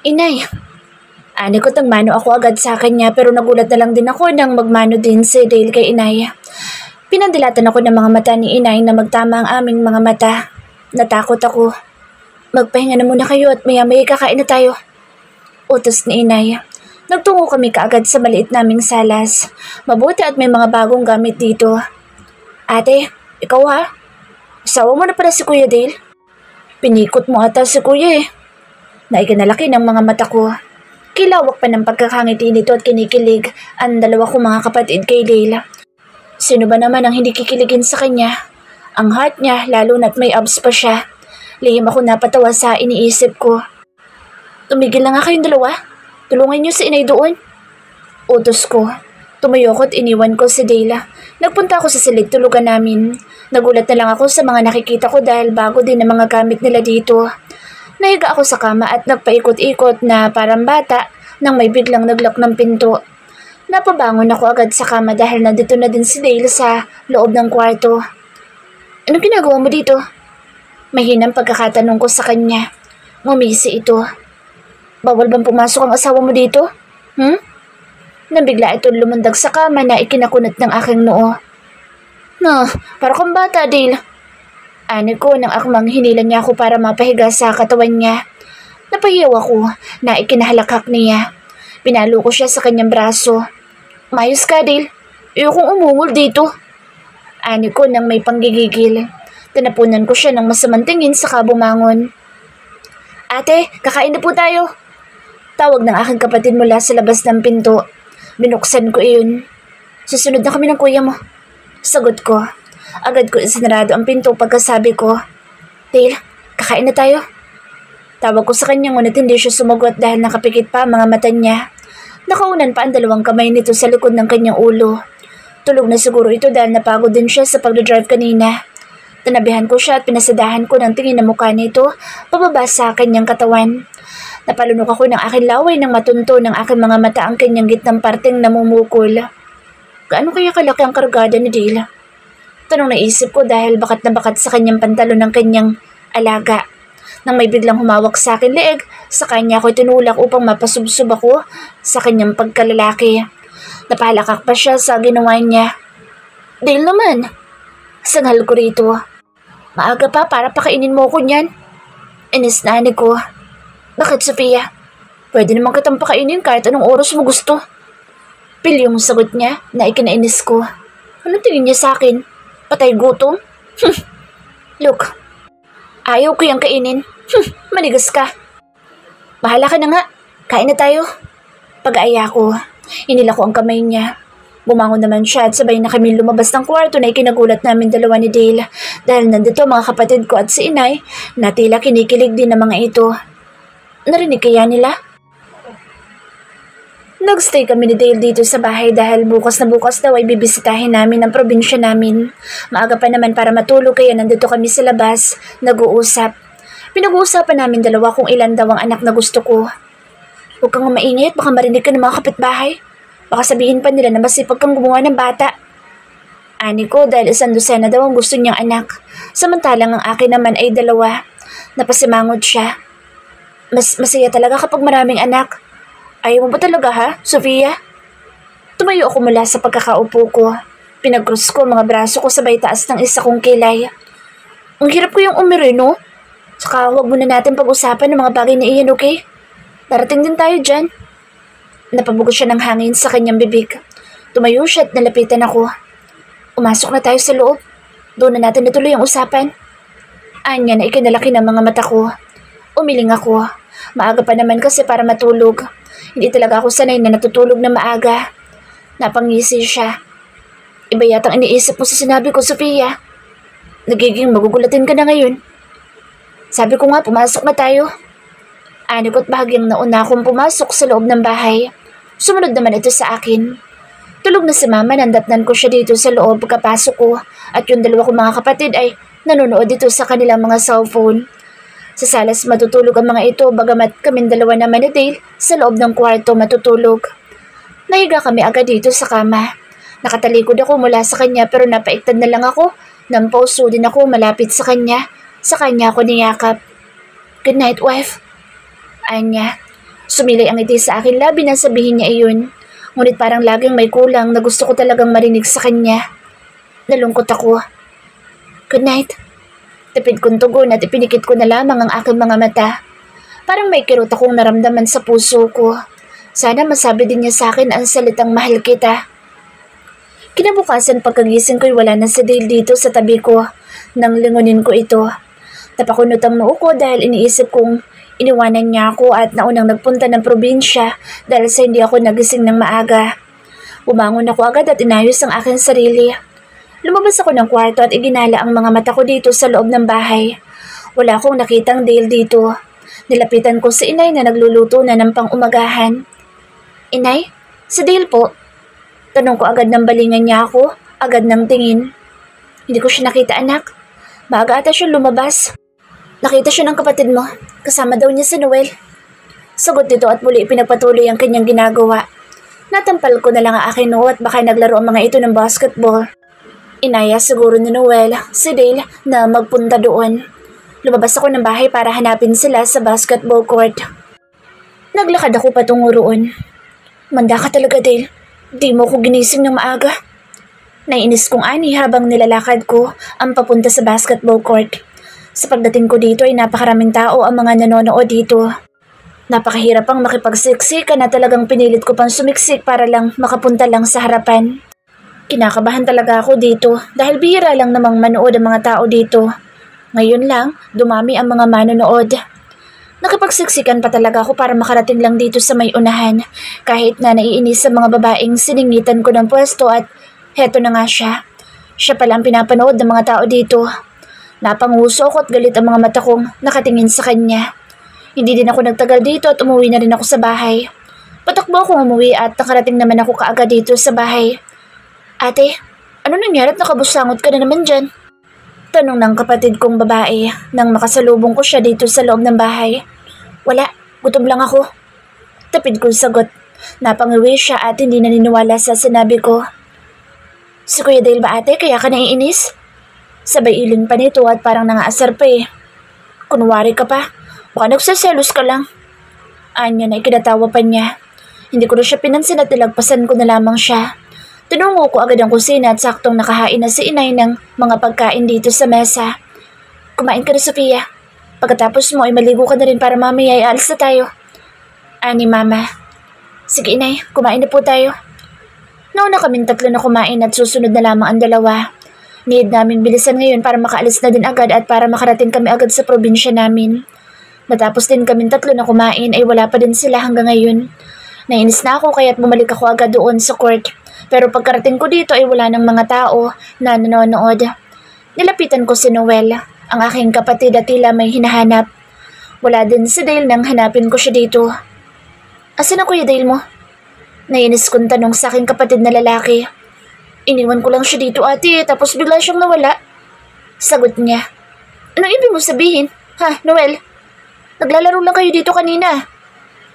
Inay, ani ko tang mano ako agad sa kanya pero nagulat na lang din ako nang magmano din si Dale kay inay. Pinandilatan ako ng mga mata ni inay na magtama ang aming mga mata. Natakot ako. Magpahinga na muna kayo at maya-maya kakain na tayo. Utos ni inay. Nagtungo kami kaagad sa maliit naming salas. Mabuti at may mga bagong gamit dito. Ate, ikaw ha? Asawa mo na pala si Kuya Dale? Pinikot mo ata si Kuya eh. Naiganalaki ng mga mata ko. Kilawak pa ng pagkakangiti nito at kinikilig ang dalawa kong mga kapatid kay Dale. Sino ba naman ang hindi kikiligin sa kanya? Ang heart niya lalo na't may abs pa siya. Lihim ako napatawa sa iniisip ko. Tumigil na nga kayong dalawa. Tulungan niyo si inay doon. Utos ko. Tumayo ko at iniwan ko si Dale. Nagpunta ako sa silid tulugan namin. Nagulat na lang ako sa mga nakikita ko dahil bago din ang mga gamit nila dito. Nahiga ako sa kama at nagpaikot-ikot na parang bata nang may biglang naglak ng pinto. Napabangon ako agad sa kama dahil nandito na din si Dale sa loob ng kwarto. Anong ginagawa mo dito? Mahinang pagkakatanong ko sa kanya. Ngumisi ito. Bawal bang pumasok ang asawa mo dito? Nabigla ito lumundag sa kama na ikinakunat ng aking noo. No, para kang bata, Dale. Ani ko nang akmang hinila niya ako para mapahiga sa katawan niya. Napahiyaw ako na ikinahalakhak niya. Pinalo ko siya sa kanyang braso. Mayos ka, Dale. Ayokong umungol dito. Ani ko nang may panggigigil. Tinapunan ko siya ng masamang tingin saka bumangon. Ate, kakain na po tayo. Tawag ng aking kapatid mula sa labas ng pinto. Binuksan ko iyon. Susunod na kami ng kuya mo. Sagot ko. Agad ko isinarado ang pinto pagkasabi ko. Dale, kakain na tayo. Tawag ko sa kanya ngunit hindi siya sumagot dahil nakapikit pa ang mga mata niya. Nakaunan pa ang dalawang kamay nito sa likod ng kanyang ulo. Tulog na siguro ito dahil napagod din siya sa pagdadrive kanina. Tanabihan ko siya at pinasadahan ko ng tingin na mukha nito pababa sa kanyang katawan. Napalunok ako ng aking laway nang matunto ng aking mga mata ang kanyang gitnang parteng namumukol. Gaano kaya kalaki ang kargada ni Dale? Tanong na isip ko dahil bakat na bakat sa kanyang pantalon ng kanyang alaga. Nang may biglang humawak sa akin leeg, sa kanya ako tinulak upang mapasubsob ako sa kanyang pagkalalaki. Napalakak pa siya sa ginawa niya. Dale naman! Sanghal ko rito. Maaga pa para pakainin mo ko niyan. Inis na ani ko. Bakit, Sophia? Pwede naman kitang pakainin kahit anong oras mo gusto. Pilyong sagot niya na ikinainis ko. Anong tingin niya sa akin? Patay gutom? Look, ayaw ko yung kainin. Manigas ka. Bahala ka na nga. Kain na tayo. Pag-aaya ko, inila ko ang kamay niya. Bumangon naman siya at sabay na kami lumabas ng kwarto na ikinagulat namin dalawa ni Dale. Dahil nandito mga kapatid ko at si inay na tila kinikilig din ng mga ito. Narinig kaya nila? Nagstay kami ni Dale dito sa bahay dahil bukas na bukas daw ay bibisitahin namin ang probinsya namin. Maaga pa naman para matulog kaya nandito kami sa labas, nag-uusap. Pinag-uusapan namin dalawa kung ilan daw ang anak na gusto ko. Huwag kang maingay at baka marinig ka ng mga kapitbahay. Baka sabihin pa nila na masipag kang gumawa ng bata. Ani ko dahil 100 daw ang gusto niyang anak. Samantalang ang akin naman ay 2. Napasimangod siya. Masaya talaga kapag maraming anak. Ayaw mo ba talaga ha, Sophia? Tumayo ako mula sa pagkakaupo ko. Pinag-cross ko mga braso ko sabay taas ng isa kong kilay. Ang hirap ko yung umiri, no? Saka huwag muna natin pag-usapan ng mga bagay na iyan, okay? Darating din tayo dyan. Napabugo siya ng hangin sa kanyang bibig. Tumayo siya at nalapitan ako. Umasok na tayo sa loob. Doon na natin natuloy ang usapan. Anya na ikinalaki ng mga mata ko. Umiling ako. Maaga pa naman kasi para matulog. Hindi talaga ako sanay na natutulog na maaga. Napangisi siya. Iba yatang iniisip mo sa sinabi ko, Sophia. Nagiging magugulatin ka na ngayon. Sabi ko nga, pumasok na tayo. Ani ko't bahagyang nauna akong pumasok sa loob ng bahay. Sumunod naman ito sa akin. Tulog na si mama, nandatnan ko siya dito sa loob pagkapasok ko at yung 2 kong mga kapatid ay nanonood dito sa kanilang mga cellphone. Sa salas matutulog ang mga ito bagamat kaming 2 naman ni Dale sa loob ng kwarto matutulog. Nahiga kami agad dito sa kama. Nakatalikod ako mula sa kanya pero napaiktad na lang ako. Nang pauso din ako malapit sa kanya. Sa kanya ako niyakap. Good night, wife. Anya. Sumilay ang ngiti sa akin labi nang sabihin niya iyon. Ngunit parang laging may kulang na gusto ko talagang marinig sa kanya. Nalungkot ako. Good night. Tipid kong tugon at ipinikit ko na lamang ang aking mga mata. Parang may kirot akong naramdaman sa puso ko. Sana masabi din niya sa akin ang salitang mahal kita. Kinabukasan pagkagising ko'y wala na si Dale dito sa tabi ko. Nang lingunin ko ito. Napakunot ang noo ko dahil iniisip kong iniwanan niya ako at naunang nagpunta ng probinsya dahil sa hindi ako nagising ng maaga. Bumangon ako agad at inayos ang aking sarili. Lumabas ako ng kwarto at iginala ang mga mata ko dito sa loob ng bahay. Wala akong nakitang Dale dito. Nilapitan ko si inay na nagluluto na ng pang-umagahan. Inay, si Dale po. Tanong ko agad ng balingan niya ako, agad ng tingin. Hindi ko siya nakita anak. Maaga ata siya lumabas. Nakita siya ng kapatid mo. Kasama daw niya si Noel. Sagot nito at muli pinagpatuloy ang kanyang ginagawa. Natampal ko na lang ang aking noo at baka naglaro ang mga ito ng basketball. Inaya siguro ni Noel, si Dale, na magpunta doon. Lumabas ako ng bahay para hanapin sila sa basketball court. Naglakad ako patungo roon. Manda ka talaga, Dale. Di mo ko ginising ng maaga. Naiinis kong ani habang nilalakad ko ang papunta sa basketball court. Sa pagdating ko dito ay napakaraming tao ang mga nanonood dito. Napakahirap ang makipagsiksik na talagang pinilit ko pang sumiksik para lang makapunta lang sa harapan. Kinakabahan talaga ako dito dahil bihira lang namang manood ang mga tao dito. Ngayon lang, dumami ang mga manonood. Nakipagsiksikan pa talaga ako para makarating lang dito sa may unahan kahit na naiinis sa mga babaeng siningitan ko ng pwesto at heto na nga siya. Siya pala ang pinapanood ng mga tao dito. Napanguso ako at galit ang mga mata kong nakatingin sa kanya. Hindi din ako nagtagal dito at umuwi na rin ako sa bahay. Patakbo akong umuwi at nakarating naman ako kaagad dito sa bahay. Ate, ano nangyari at nakabusangot ka na naman dyan? Tanong ng kapatid kong babae nang makasalubong ko siya dito sa loob ng bahay. Wala, gutom lang ako. Tapid kong sagot. Napangiwi siya at hindi naniniwala sa sinabi ko. Si Kuya Dale ba ate kaya ka naiinis? Sabay iling pa nito at parang nangaasar pa eh. Kunwari ka pa, baka nagsaselos ka lang. Anya na ikinatawa pa niya. Hindi ko na siya pinansin at nilagpasan ko na lamang siya. Tinungo ko agad ang kusina at saktong nakahain na si inay ng mga pagkain dito sa mesa. Kumain ka na, Sofia. Pagkatapos mo ay maligo ka na rin para mamaya ay alis na tayo. Ani mama. Sige inay, kumain na po tayo. Nauna kaming tatlo na kumain at susunod na lamang ang dalawa. Need naming bilisan ngayon para makaalis na din agad at para makarating kami agad sa probinsya namin. Matapos din kaming tatlo na kumain ay wala pa din sila hanggang ngayon. Nainis na ako kaya't bumalik ako agad doon sa court. Pero pagkarating ko dito ay wala ng mga tao na nanonood. Nilapitan ko si Noel, ang aking kapatid at tila may hinahanap. Wala din si Dale nang hanapin ko siya dito. Asan na Kuya Dale mo? Nainis kong tanong sa aking kapatid na lalaki. Iniwan ko lang siya dito ate tapos bigla siyang nawala. Sagot niya. Anong ibig mo sabihin? Ha, Noel? Naglalaro lang kayo dito kanina.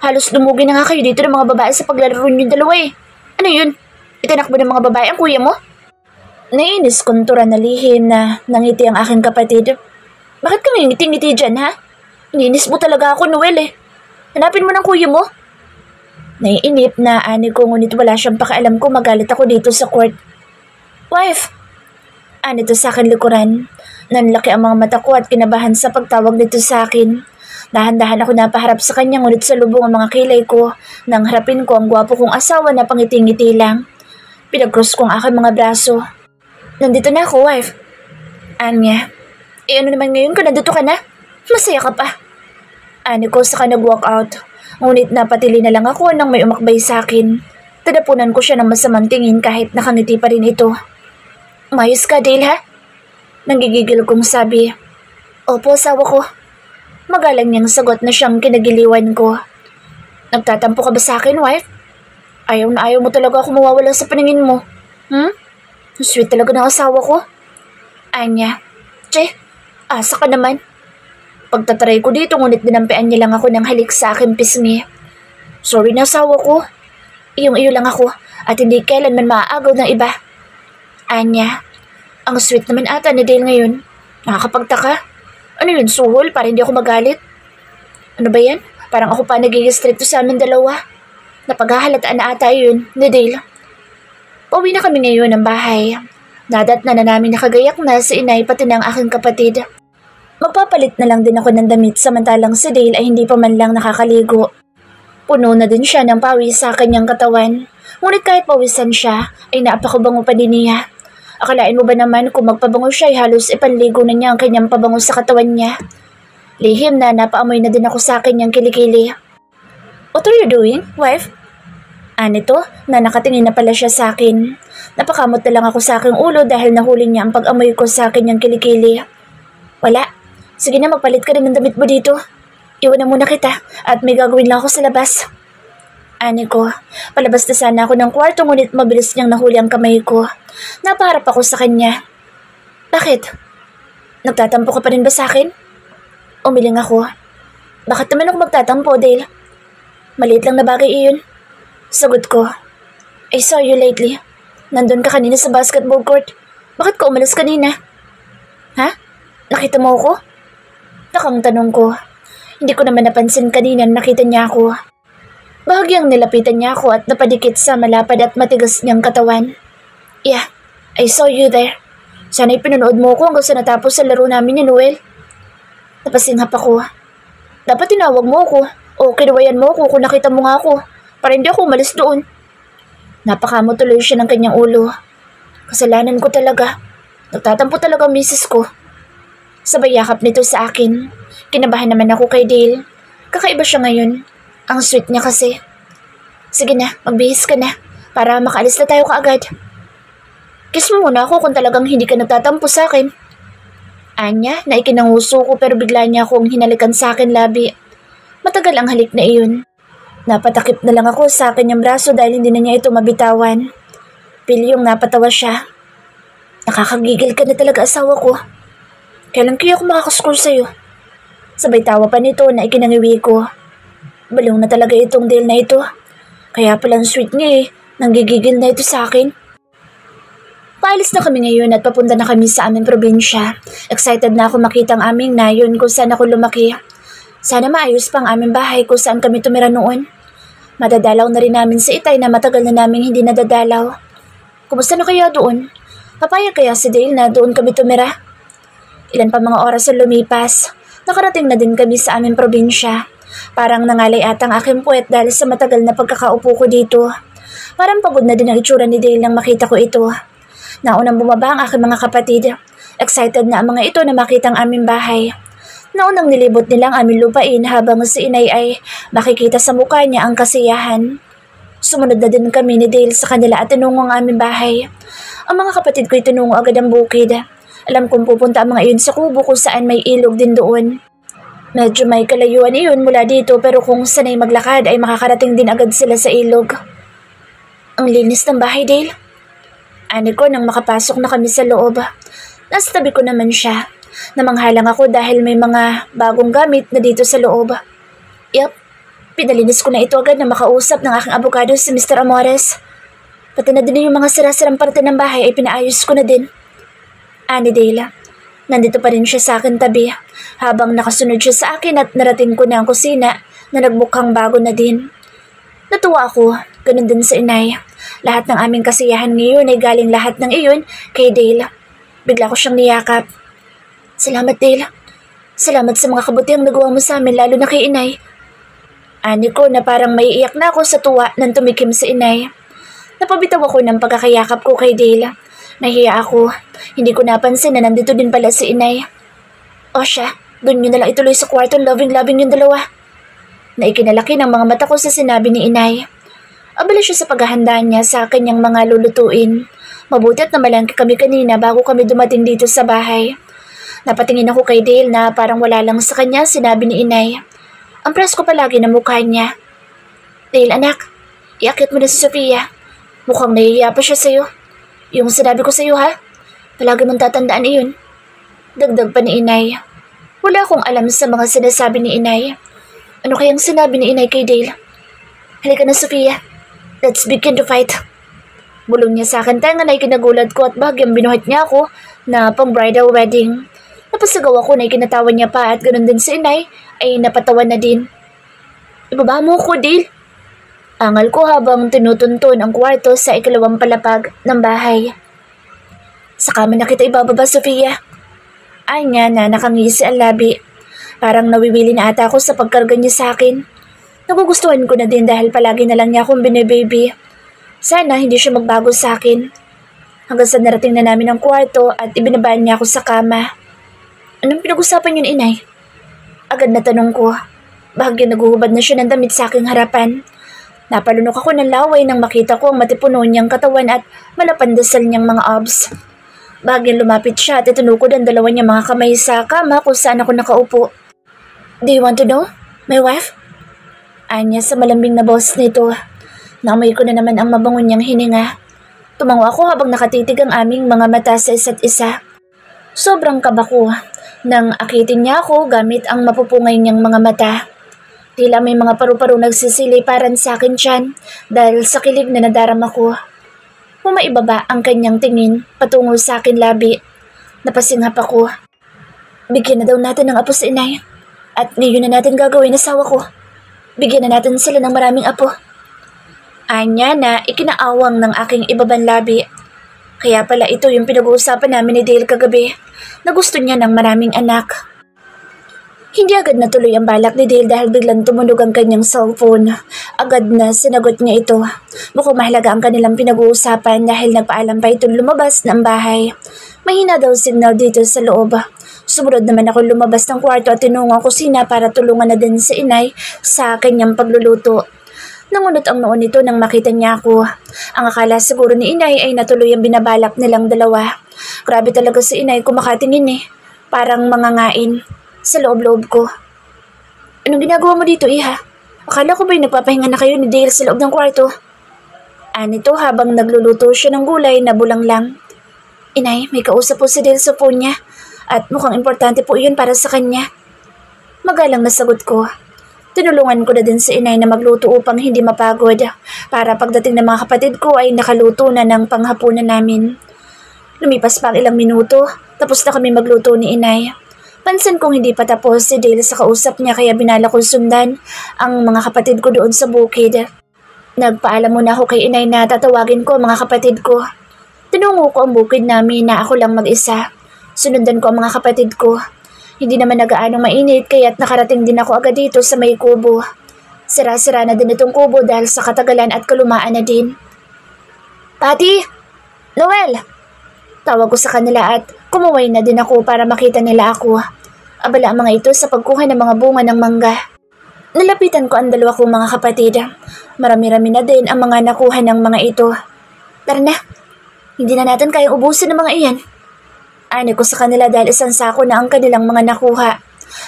Halos dumugin na nga kayo dito ng mga babae sa paglalaro niyo dalawa eh. Ano yun? Itinakbo ng mga babae ang kuya mo? Nainis kong tura na lihim na nangiti ang aking kapatid. Bakit ka ngiti-ngiti dyan ha? Iniinis mo talaga ako Noel eh. Hanapin mo ng kuya mo. Naiinip na ani ko ngunit wala siyang pakialam kung magalit ako dito sa court. Wife! Anito sa akin likuran. Nanlaki ang mga mata ko at kinabahan sa pagtawag nito sa akin. Dahan-dahan ako napaharap sa kanya ngunit sa lubong ang mga kilay ko. Nang harapin ko ang gwapo kong asawa na pangiti-ngiti lang. Pinag-cross ko ang aking mga braso. Nandito na ako, wife. Anya. Ano naman ngayon kung nandito ka na? Masaya ka pa. Ani ko saka nag-walk out. Ngunit napatili na lang ako nang may umakbay sa akin. Tadapunan ko siya ng masamang tingin kahit nakangiti pa rin ito. Mayos ka, Dale ha? Nanggigigil kong sabi. Opo, asawa ko. Magalang niyang sagot na siyang kinagiliwan ko. Nagtatampo ka ba sa akin, wife? Ayaw na ayaw mo talaga ako mawawala sa paningin mo. Sweet talaga ng asawa ko. Anya. Che, asa ka naman. Pagtatry ko dito ngunit dinampian niya lang ako ng halik sa aking pisngi. Sorry na asawa ko. Iyong-iyo lang ako at hindi kailanman maaagaw ng iba. Anya, ang sweet naman ata ni Dale ngayon. Nakakapagtaka. Ano yun, suhol para hindi ako magalit? Ano ba yan? Parang ako pa naging stricto sa amin dalawa. Napaghahalataan na ata yun ni Dale. Pauwi na kami ngayon ng bahay. Nadatna na namin nakagayak na si inay pati ng aking kapatid. Magpapalit na lang din ako ng damit samantalang si Dale ay hindi pa man lang nakakaligo. Puno na din siya ng pawis sa kanyang katawan. Ngunit kahit pawisan siya, ay napakabango pa din niya. Akalain mo ba naman kung magpabango siya ay halos ipanligo na niya ang kanyang pabango sa katawan niya. Lihim na napaamoy na din ako sa kanyang kilikili. What are you doing, wife? Anito, na nakatingin na pala siya sa akin. Napakamot na lang ako sa aking ulo dahil nahuli niya ang pag-amoy ko sa kanyang kilikili. Wala. Sige na, magpalit ka rin ng damit mo dito. Iwan na muna kita at may gagawin lang ako sa labas. Ani ko, palabas na sana ako ng kwarto ngunit mabilis niyang nahuli ang kamay ko. Napaharap ako sa kanya. Bakit? Nagtatampo ka pa rin ba sa akin? Umiling ako. Bakit naman ako magtatampo, Dale? Maliit lang na bagay iyon. Sagot ko. I saw you lately. Nandun ka kanina sa basketball court. Bakit ka umalis kanina? Ha? Nakita mo ako? Nakang tanong ko. Hindi ko naman napansin kanina na nakita niya ako. Bahagyang nilapitan niya ako at napadikit sa malapad at matigas niyang katawan. Yeah, I saw you there. Sana'y pinanood mo ako hanggang sa natapos sa laro namin ni Noel. Napasinghap ako. Dapat tinawag mo ako o kinuwayan mo ako kung nakita mo nga ako para hindi ako umalis doon. Napakamo tuloy siya ng kanyang ulo. Kasalanan ko talaga. Nagtatampo talaga ang misis ko. Sabay yakap nito sa akin. Kinabahan naman ako kay Dale. Kakaiba siya ngayon. Ang sweet niya kasi. Sige na, magbihis ka na para makaalis na tayo kaagad. Kiss mo muna ako kung talagang hindi ka nagtatampo sa akin. Anya, na ikinanguso ko pero bigla niya akong hinalikan sa akin labi. Matagal ang halik na iyon. Napatakip na lang ako sa kanyang braso dahil hindi na niya ito mabitawan. Pilyong napatawa siya. Nakakagigil ka na talaga asawa ko. Kailan kaya ako makakascore sa'yo? Sabay tawa pa nito na ikinangiwi ko. Balong na talaga itong Dale na ito. Kaya palang sweet niya nanggigigil na ito sa akin. Paalis na kami ngayon at papunta na kami sa aming probinsya. Excited na ako makita ang aming nayon kung saan ako lumaki. Sana maayos pa ang aming bahay kung saan kami tumira noon. Madadalaw na rin namin sa Itay na matagal na namin hindi nadadalaw. Kumusta na kaya doon? Papayag kaya si Dale na doon kami tumira? Ilan pa mga oras ang lumipas. Nakarating na din kami sa aming probinsya. Parang nangalay atang aking puwet dahil sa matagal na pagkakaupo ko dito. Parang pagod na din ang itsura ni Dale nang makita ko ito. Naunang bumaba ang aking mga kapatid. Excited na ang mga ito na makita ang aming bahay. Naunang nilibot nila ang aming lupain habang si inay ay makikita sa mukha niya ang kasiyahan. Sumunod na din kami ni Dale sa kanila at tinungo ang aming bahay. Ang mga kapatid ko'y tinungo agad ang bukid. Alam kong pupunta ang mga iyon sa kubo kung saan may ilog din doon. Medyo may kalayuan iyon mula dito pero kung sanay maglakad ay makakarating din agad sila sa ilog. Ang linis ng bahay, Dale. Ani ko nang makapasok na kami sa loob. Nasa tabi ko naman siya. Namanghalang ako dahil may mga bagong gamit na dito sa loob. Yup, pinalinis ko na ito agad na makausap ng aking abogado si Mr. Amores. Pati na din yung mga sira-sirang parte ng bahay ay pinaayos ko na din. Ani Dale, nandito pa rin siya sa akin tabi habang nakasunod siya sa akin at narating ko na ang kusina na nagmukhang bago na din. Natuwa ako, ganun din sa inay. Lahat ng aming kasiyahan ngayon ay galing lahat ng iyon kay Dale. Bigla ko siyang niyakap. Salamat, Dale. Salamat sa mga kabutihang nagawa mo sa amin lalo na kay inay. Ani ko na parang maiiyak na ako sa tuwa nang tumikim sa inay. Napabitaw ako ng pagkakayakap ko kay Dale. Nahiya ako. Hindi ko napansin na nandito din pala si inay. O siya, doon nyo na lang ituloy sa kwarto loving-loving yung dalawa. Naikinalaki ng mga mata ko sa sinabi ni inay. Abala siya sa paghahanda niya sa kanyang mga lulutuin. Mabuti at namalangki kami kanina bago kami dumating dito sa bahay. Napatingin ako kay Dale na parang wala lang sa kanya sinabi ni inay. Ang presko palagi na mukha niya. Dale anak, iakit mo na si Sofia. Mukhang nahihiya pa siya sa'yo. Yung sinabi ko sa'yo ha, palagi mong tatandaan iyon. Dagdag pa ni inay. Wala akong alam sa mga sinasabi ni inay. Ano kayang sinabi ni inay kay Dale? Halika na Sofia, let's begin to fight. Bulong niya sa akin tenga na ikinagulat ko at bahagyang binuhat niya ako na pang bridal wedding. Napasagaw ako na ikinatawa niya pa at ganun din si inay ay napatawan na din. Ibaba mo ko, Dale. Angal ko habang tinutunton ang kwarto sa ikalawang palapag ng bahay. Sa kama na kita ibababa, Sofia. Ay niya na nakangisi ang labi. Parang nawiwili na ata ako sa pagkarga niya sa akin. Nagugustuhan ko na din dahil palagi na lang niya akong binibaby. Sana hindi siya magbago sa akin. Hanggang sa narating na namin ang kwarto at ibinabaan niya ako sa kama. Anong pinag-usapan yun, inay? Agad na tanong ko. Bahagya naguhubad na siya ng damit sa aking harapan. Napalunok ako ng laway nang makita ko ang matipuno niyang katawan at malapandasal niyang mga abs. Bahagyang lumapit siya at itinukod ang dalawa niyang mga kamay sa kama kung saan ako nakaupo. Do you want to know, my wife? Anya sa malambing na boss nito. Naamoy ko na naman ang mabango niyang hininga. Tumango ako habang nakatitig ang aming mga mata sa isa't isa. Sobrang kaba ko nang akitin niya ako gamit ang mapupungay niyang mga mata. Tila may mga paru-paro nagsisiliparan sa akin tiyan dahil sa kilig na nadarama ko. Pumaibaba ang kanyang tingin patungo sa akin labi. Napasinghap ako. Bigyan na daw natin ng apo si inay. At ngayon na natin gagawin asawa ko. Bigyan na natin sila ng maraming apo. Anya na ikinaawang ng aking ibabang labi. Kaya pala ito yung pinag-uusapan namin ni Dale kagabi na gusto niya ng maraming anak. Hindi agad natuloy ang balak ni Dale dahil biglang tumunog ang kanyang cellphone. Agad na sinagot niya ito. Mukhang mahalaga ang kanilang pinag-uusapan dahil nagpaalam pa itong lumabas ng bahay. Mahina daw signal dito sa loob. Sumunod naman ako lumabas ng kwarto at tinungo ang kusina para tulungan na din si inay sa kanyang pagluluto. Nangunot ang noon nito nang makita niya ako. Ang akala siguro ni inay ay natuloy ang binabalak nilang dalawa. Grabe talaga si inay kumakatingin eh. Parang mangangain. Sa loob-loob ko. Anong ginagawa mo dito, iha? Akala ko ba'y nagpapahinga na kayo ni Dale sa loob ng kwarto? Anito habang nagluluto siya ng gulay na bulang lang. Inay, may kausap po si Dale sa phone niya at mukhang importante po iyon para sa kanya. Magalang na sagot ko. Tinulungan ko na din si inay na magluto upang hindi mapagod para pagdating ng mga kapatid ko ay nakaluto na ng panghapunan namin. Lumipas pa ang ilang minuto, tapos na kami magluto ni inay. Pansin kong hindi pa tapos si Dale sa kausap niya kaya binala kong sundan ang mga kapatid ko doon sa bukid. Nagpaalam muna ako kay inay na tatawagin ko ang mga kapatid ko. Tinungo ko ang bukid namin na ako lang mag-isa. Sunundan ko ang mga kapatid ko. Hindi naman nagaanong mainit kaya't nakarating din ako agad dito sa may kubo. Sira-sira na din itong kubo dahil sa katagalan at kalumaan na din. Patty! Noel! Tawag ko sa kanila at kumuway na din ako para makita nila ako. Abala ang mga ito sa pagkuha ng mga bunga ng mangga. Nalapitan ko ang dalawa kong mga kapatid. Marami-rami na din ang mga nakuha ng mga ito. Tara na, hindi na natin kayang ubusin ng mga iyan. Ani ko sa kanila dahil isang sako na ang kanilang mga nakuha.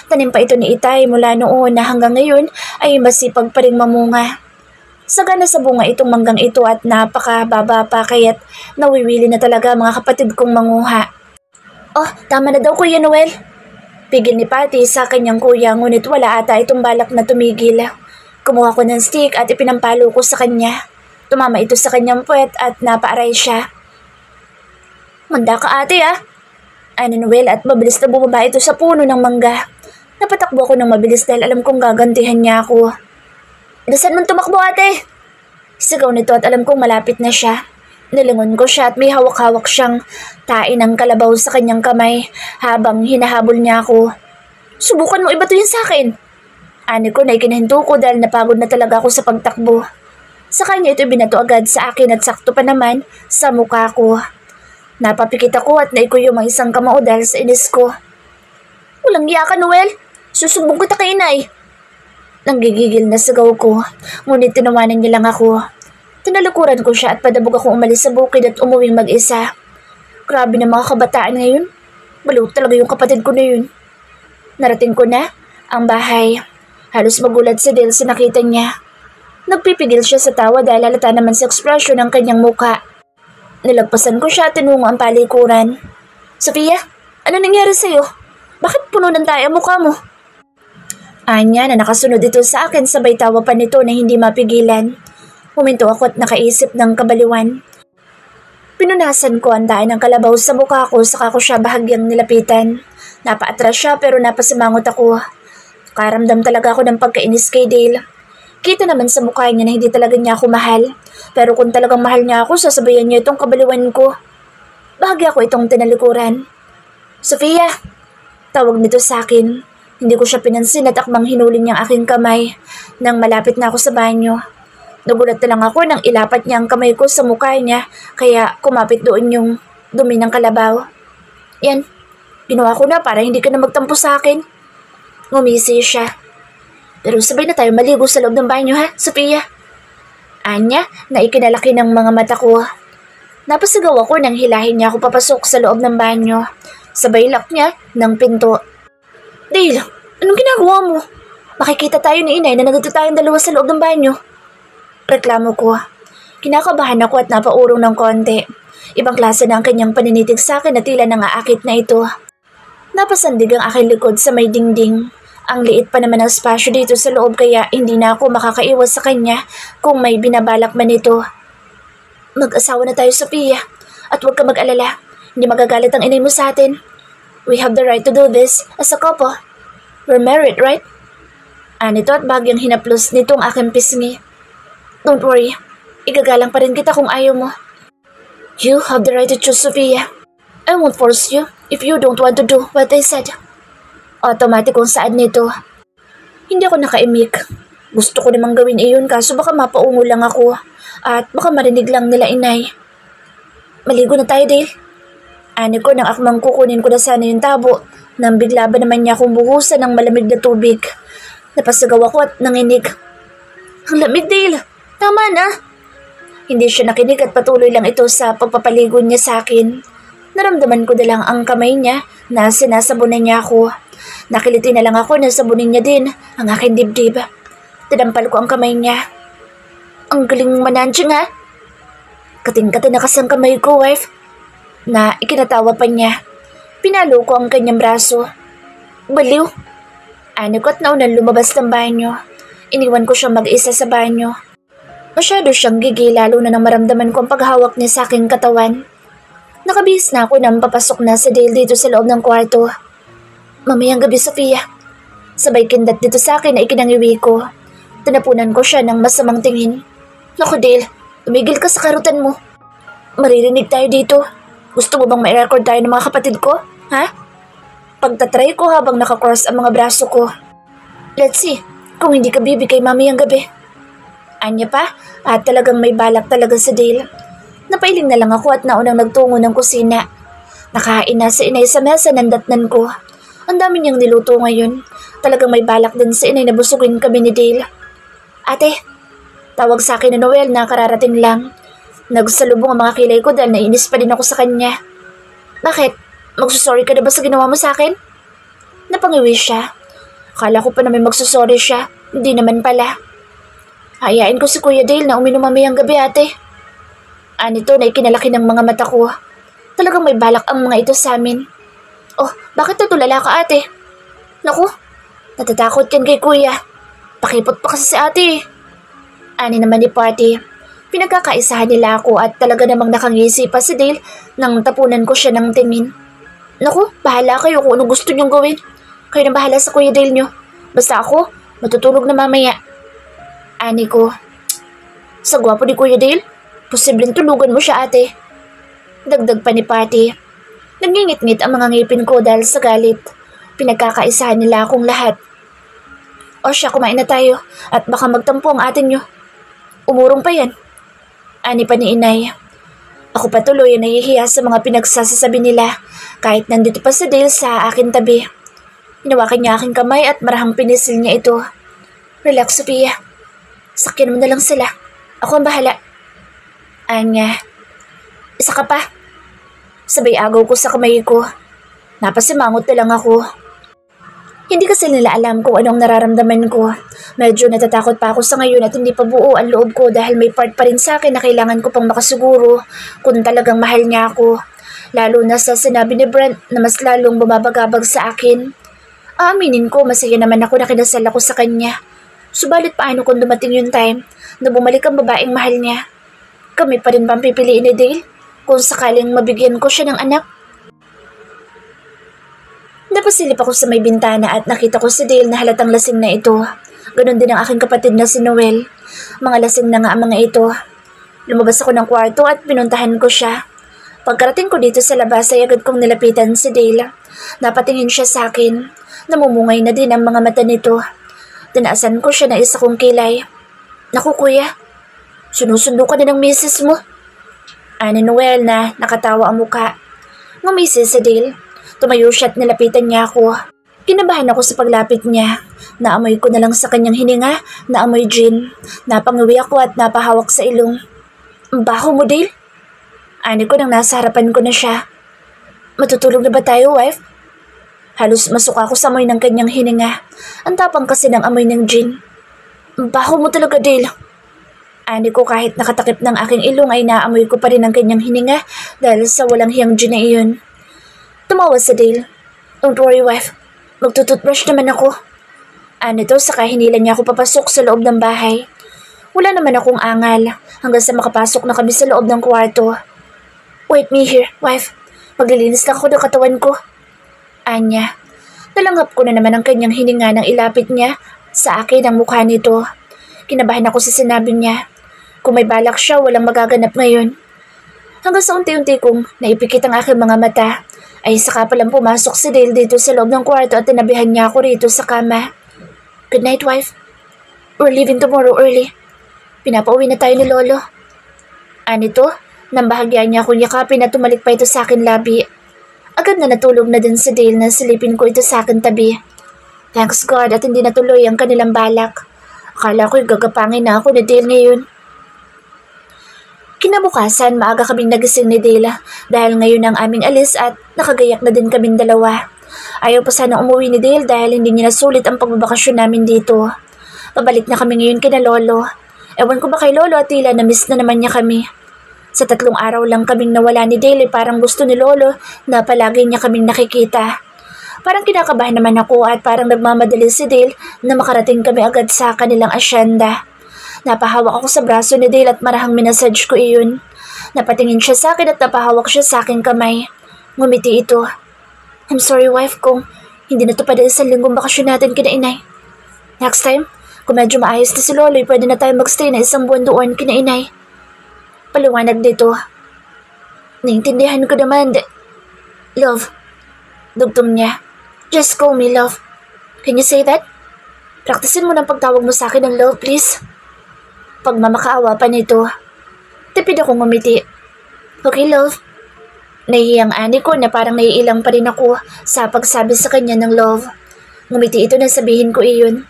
Tanim pa ito ni Itay mula noon na hanggang ngayon ay masipag pa rin mamunga. Sagana sa bunga itong manggang ito at napakababa pa kaya't nawiwili na talaga mga kapatid kong manguha. Oh, tama na daw Kuya Noel. Pigil ni Patty sa kanyang kuya ngunit wala ata itong balak na tumigil. Kumuha ko ng stick at ipinampalo ko sa kanya. Tumama ito sa kanyang puwet at napaaray siya. Manda ka ate ah. Ani Noel at mabilis na bumaba ito sa puno ng mangga. Napatakbo ako ng mabilis dahil alam kong gagantihan niya ako. Dasan man tumakbo ate? Sigaw nito at alam kong malapit na siya. Nilingon ko siya at may hawak-hawak siyang tain ng kalabaw sa kanyang kamay habang hinahabol niya ako. Subukan mo ibato yan sa akin. Ani ko na ikinahinto ko dahil napagod na talaga ako sa pagtakbo. Sa kanya ito binato agad sa akin at sakto pa naman sa mukha ko. Napapikit ako at naikuyom ang isang kamao dahil sa inis ko. Walang iya ka Noel. Susumbong kita kay inay. Nanggigigil na sigaw ko, ngunit tinawanan niya lang ako. Tinalukuran ko siya at padabog akong umalis sa bukid at umuwing mag-isa. Grabe na mga kabataan ngayon. Baliw talaga yung kapatid ko na yun. Narating ko na ang bahay. Halos magulat si Dale sa nakita niya. Nagpipigil siya sa tawa dahil halata naman sa ekspresyon ng kanyang muka. Nilagpasan ko siya at tinungo ang palikuran. Sofia, ano nangyari sa'yo? Bakit puno ng tayo ang mukha mo? Anya na nakasunod ito sa akin sabay tawa pa nito na hindi mapigilan. Huminto ako at nakaisip ng kabaliwan. Pinunasan ko ang daan ng kalabaw sa mukha ko saka ko siya bahagyang nilapitan. Napaatras siya pero napasimangot ako. Karamdam talaga ako ng pagkainis kay Dale. Kita naman sa mukha niya na hindi talaga niya ako mahal. Pero kung talagang mahal niya ako, sasabayan niya itong kabaliwan ko. Bahagi ako itong tinalikuran. Sofia! Tawag nito sa akin. Hindi ko siya pinansin at akmang hinuli niyang aking kamay nang malapit na ako sa banyo. Nagulat na lang ako nang ilapat niya ang kamay ko sa mukha niya kaya kumapit doon yung dumi ng kalabaw. Yan, ginawa ko na para hindi ka na magtampo sa akin. Ngumisi siya. Pero sabay na tayo maligo sa loob ng banyo ha, Sofia? Anya na ikinalaki ng mga mata ko. Napasigaw ako nang hilahin niya ako papasok sa loob ng banyo. Sabay lock niya ng pinto. Dale, anong ginagawa mo? Makikita tayo ni inay na nagdito tayong dalawa sa loob ng banyo. Reklamo ko. Kinakabahan ako at napaurong ng konti. Ibang klase na ang kanyang paninitig sa akin na tila nangaakit na ito. Napasandig ang aking likod sa may dingding. Ang liit pa naman ang spasyo dito sa loob kaya hindi na ako makakaiwas sa kanya kung may binabalak man ito. Mag-asawa na tayo, Sofia. At huwag ka mag-alala. Hindi magagalit ang inay mo sa atin. We have the right to do this as a couple. We're married, right? Anito at bagyang hinaplos nitong aking pisngi. Don't worry. Igagalang pa rin kita kung ayaw mo. You have the right to choose, Sofia. I won't force you if you don't want to do what I said. Automatic kung saan nito. Hindi ako nakaimik. Gusto ko namang gawin iyon kaso baka mapaungo lang ako at baka marinig lang nila inay. Maligo na tayo, Dale. Ani ko nang akmang kukunin ko na sana yung tabo nang bigla ba naman niya akong buhusan ng malamig na tubig. Napasigaw ako at nanginig. Ang lamig, Dale. Tama na. Hindi siya nakinig at patuloy lang ito sa pagpapaligo niya sa akin. Naramdaman ko na lang ang kamay niya na sinasabunan niya ako. Nakiliti na lang ako na sabunin niya din ang aking dibdib. Tinampal ko ang kamay niya. Ang galing manansyang ha? Kating-kating na kasi ang kamay ko, wife. Na ikinatawa pa niya. Pinalo ko ang kanyang braso. Baliw. Ano ko at naunan lumabas ng banyo. Iniwan ko siya mag-isa sa banyo. Masyado siyang gigil lalo na nang maramdaman ko ang paghawak niya sa aking katawan. Nakabihis na ako nang papasok na si Dale dito sa loob ng kwarto. Mamayang gabi, Sofia. Sabay kindat dito sa akin na ikinangiwi ko. Tinapunan ko siya ng masamang tingin. Naku, Dale, tumigil ka sa karutan mo. Maririnig tayo dito. Gusto mo bang mai-record tayo ng mga kapatid ko? Ha? Pagtatry ko habang nakakross ang mga braso ko. Let's see kung hindi ka bibigay mamayang gabi. Anya pa at talagang may balak talaga sa Dale. Napailing na lang ako at naunang nagtungo ng kusina. Nakain na si inay sa mesa ng datnan ko. Ang dami niyang niluto ngayon. Talagang may balak din si inay na busugin kami ni Dale. Ate, tawag sa akin ni Noel na kararating lang. Nagsalubong ang mga kilay ko dahil nainis pa din ako sa kanya. Bakit? Magsusorry ka na ba sa ginawa mo sa akin? Napangiwi siya. Akala ko pa na may magsusorry siya. Hindi naman pala. Hayain ko si Kuya Dale na uminom mamayang gabi, ate. Anito na ikinalaki ng mga mata ko. Talagang may balak ang mga ito sa amin. Oh, bakit natulala ka, ate? Naku, natatakot yan kay Kuya. Pakipot pa kasi si ate. Ani naman ni Patty. Pinagkakaisahan nila ako at talaga namang nakangisi pa si Dale nang tapunan ko siya ng tingin. Naku, bahala kayo kung ano gusto niyong gawin. Kayo na bahala sa Kuya Dale niyo. Basta ako, matutulog na mamaya. Ani ko. Sa gwapo ni Kuya Dale, posibleng tulugan mo siya, ate. Dagdag pa ni Patty. Nangingit-ngit ang mga ngipin ko dahil sa galit. Pinagkakaisahan nila akong lahat. O siya, kumain na tayo at baka magtampo ang atin nyo. Umurong pa yan. Ani pa ni inay. Ako patuloy na nahihiya sa mga pinagsasasabi nila kahit nandito pa si Dale sa akin tabi. Hinawakan niya aking kamay at marahang pinisil niya ito. Relax, Sofia. Sakyan mo na lang sila. Ako ang bahala. Anya. Isa ka pa. Sabay agaw ko sa kamay ko. Napasimangot na lang ako. Hindi kasi nila alam kung anong nararamdaman ko. Medyo natatakot pa ako sa ngayon at hindi pa buo ang loob ko dahil may part pa rin sa akin na kailangan ko pang makasiguro kung talagang mahal niya ako. Lalo na sa sinabi ni Brent na mas lalong bumabagabag sa akin. Aaminin ko, masaya naman ako na kinasal ako sa kanya. Subalit paano kung dumating yung time na bumalik ang babaeng mahal niya? Kami pa rin bang pipiliin ni Dale kung sakaling mabigyan ko siya ng anak? Napasilip ako sa may bintana at nakita ko si Dale na halatang lasing na ito. Ganon din ang aking kapatid na si Noel. Mga lasing na nga ang mga ito. Lumabas ako ng kwarto at pinuntahan ko siya. Pagkarating ko dito sa labas ay agad kong nilapitan si Dale. Napatingin siya sa akin. Namumungay na din ang mga mata nito. Tinaasan ko siya na isa kong kilay. Naku kuya, sinusundo ka na ng misis mo. Ani Noel na nakatawa ang muka. Ngumisi si Dale. Tumayo siya at nilapitan niya ako. Kinabahan ako sa paglapit niya. Naamoy ko na lang sa kanyang hininga, naamoy gin. Napangawi ako at napahawak sa ilong. Baho mo, Dale? Ani ko nang nasa harapan ko na siya. Matutulog na ba tayo, wife? Halos masuka ako sa amoy ng kanyang hininga. Ang tapang kasi ng amoy ng gin. Baho mo talaga, Dale. Ani ko kahit nakatakip ng aking ilong ay naamoy ko pa rin ang kanyang hininga dahil sa walang hiyang gin na iyon. Tumawa si Dale. Don't worry, wife. Magtututbrush naman ako. Ani to saka hinila niya ako papasok sa loob ng bahay. Wala naman akong angal hanggang sa makapasok na kami sa loob ng kwarto. Wait me here, wife. Maglilinis lang ako ng katawan ko. Anya. Nalanghap ko na naman ang kanyang hininga nang ilapit niya sa akin ang mukha nito. Kinabahan ako sa sinabi niya. Kung may balak siya, walang magaganap ngayon. Hanggang sa unti-unti kong naipikit ang aking mga mata, ay saka palang pumasok si Dale dito sa loob ng kwarto at tinabihan niya ako rito sa kama. Good night, wife. We're leaving tomorrow early. Pinapauwi na tayo ni Lolo. Anito, nang bahagya niya akong yakapin at tumalik pa ito sa akin labi. Agad na natulog na din si Dale na silipin ko ito sa akin tabi. Thanks God at hindi natuloy ang kanilang balak. Akala ko'y gagapangin na ako ni Dale ngayon. Kinabukasan, maaga kaming nagising ni Dale dahil ngayon ang aming alis at nakagayak na din kaming dalawa. Ayaw pa sana umuwi ni Dale dahil hindi niya nasulit ang pagbabakasyon namin dito. Pabalik na kami ngayon kina Lolo. Ewan ko ba kay Lolo at tila na-miss na naman niya kami. Sa 3 araw lang kaming nawala ni Dale, parang gusto ni Lolo na palagi niya kaming nakikita. Parang kinakabahan naman ako at parang nagmamadali si Dale na makarating kami agad sa kanilang asyenda. Napahawak ako sa braso ni Dale at marahang minasage ko iyon. Napatingin siya sa akin at napahawak siya sa aking kamay. Ngumiti ito. I'm sorry, wife, kung hindi na to pa dahil sa linggong bakasyon natin kina inay. Next time, kung medyo maayos na si Lolo, pwede na tayo magstay na 1 buwan doon kina inay. Paliwanag dito. Naintindihan ko naman. Love. Dugtong niya. Just call me love. Can you say that? Praktisin mo ng pagtawag mo sa akin ng love, please. Pagmamakaawa pa nito. Tipid akong ngumiti. Okay, love. Nahihiyang ani ko na parang naiilang pa rin ako sa pagsabi sa kanya ng love. Ngumiti ito na sabihin ko iyon.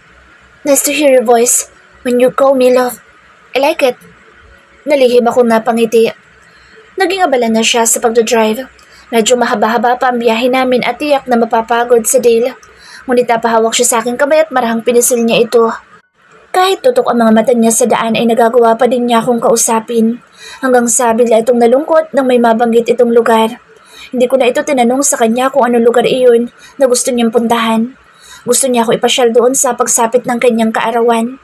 Nice to hear your voice when you call me love. I like it. Nalihim akong napangiti. Naging abala na siya sa pagdodrive. Medyo mahaba-haba pa ang biyahe namin at tiyak na mapapagod si Dale. Ngunit napahawak siya sa aking kamay at marahang pinisil niya ito. Kahit tutok ang mga mata niya sa daan ay nagagawa pa din niya akong kausapin. Hanggang sa bigla itong nalungkot nang may mabanggit itong lugar. Hindi ko na ito tinanong sa kanya kung anong lugar iyon na gusto niyang puntahan. Gusto niya ako ipasyal doon sa pagsapit ng kanyang kaarawan.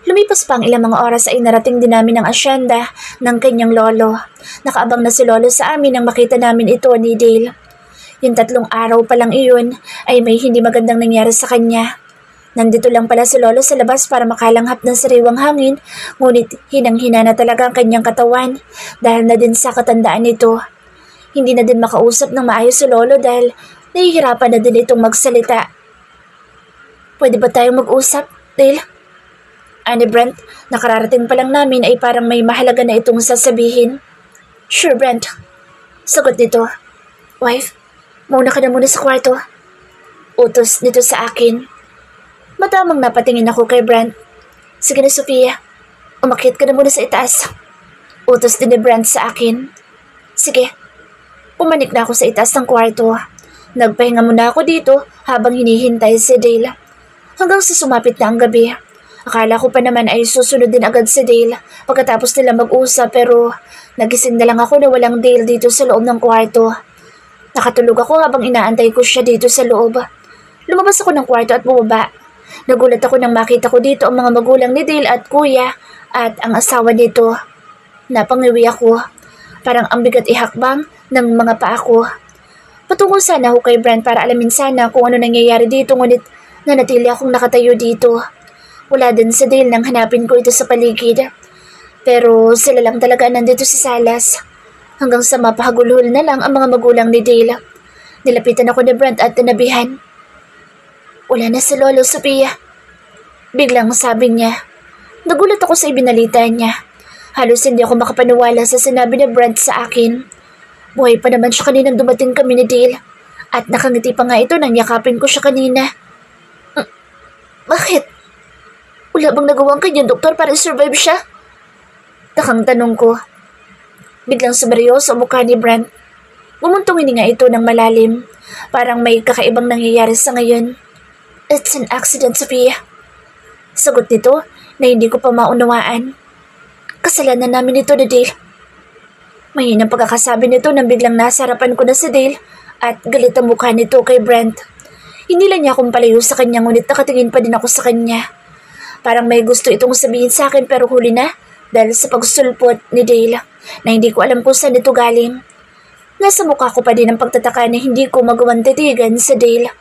Lumipas pa ang ilang mga oras ay narating din namin ang asyenda ng kanyang lolo. Nakaabang na si Lolo sa amin nang makita namin ito ni Dale. Yung 3 araw pa lang iyon ay may hindi magandang nangyari sa kanya. Nandito lang pala si Lolo sa labas para makalanghap ng sariwang hangin, ngunit hinang-hina na talaga ang kanyang katawan dahil na din sa katandaan nito. Hindi na din makausap ng maayos si Lolo dahil nahihirapan na din itong magsalita. Pwede ba tayong mag-usap, Dale? Ani Brent, nakararating pa lang namin ay parang may mahalaga na itong sasabihin. Sure, Brent. Sagot nito. Wife, mauna ka na muna sa kwarto. Utos nito sa akin. Matamang napatingin ako kay Brent. Sige na, Sofia. Umakyat ka na muna sa itaas. Utos din ni Brent sa akin. Sige. Pumanik na ako sa itaas ng kwarto. Nagpahinga muna ako dito habang hinihintay si Dale. Hanggang sa sumapit na ang gabi. Akala ko pa naman ay susunod din agad si Dale pagkatapos nila mag-usap pero nagising na lang ako na walang Dale dito sa loob ng kwarto. Nakatulog ako habang inaantay ko siya dito sa loob. Lumabas ako ng kwarto at bumaba. Nagulat ako nang makita ko dito ang mga magulang ni Dale at kuya at ang asawa nito. Napangiwi ako. Parang ang bigat ihakbang ng mga paa ko. Patungo sana ako kay Brent para alamin sana kung ano nangyayari dito ngunit nanatili akong nakatayo dito. Wala din si Dale nang hanapin ko ito sa paligid. Pero sila lang talaga nandito sa salas. Hanggang sa mapahagulhol na lang ang mga magulang ni Dale. Nilapitan ako ni Brent at tinabihan. Wala na si Lolo Sophia. Biglang sabi niya. Nagulat ako sa ibinalita niya. Halos hindi ako makapaniwala sa sinabi ni Brent sa akin. Buhay pa naman siya kaninang dumating kami ni Dale. At nakangiti pa nga ito nang yakapin ko siya kanina. Bakit? Wala bang nagawang kanyang doktor para survive siya? Takang tanong ko. Biglang sumeryoso ang mukha ni Brent. Gumuntungin nga ito ng malalim. Parang may kakaibang nangyayari sa ngayon. It's an accident, Sophia. Sagot nito na hindi ko pa maunawaan. Kasalanan namin ito ni Dale. Mahinang pagkakasabi nito nang biglang nasa harapan ko na si Dale at galit ang mukha nito kay Brent. Hindi lang niya akong palayo sa kanya ngunit nakatingin pa din ako sa kanya. Parang may gusto itong sabihin sa akin pero huli na dahil sa pagsulpot ni Dale na hindi ko alam kung saan ito galing. Nasa mukha ko pa din ang pagtataka na hindi ko magawang titigan sa Dale.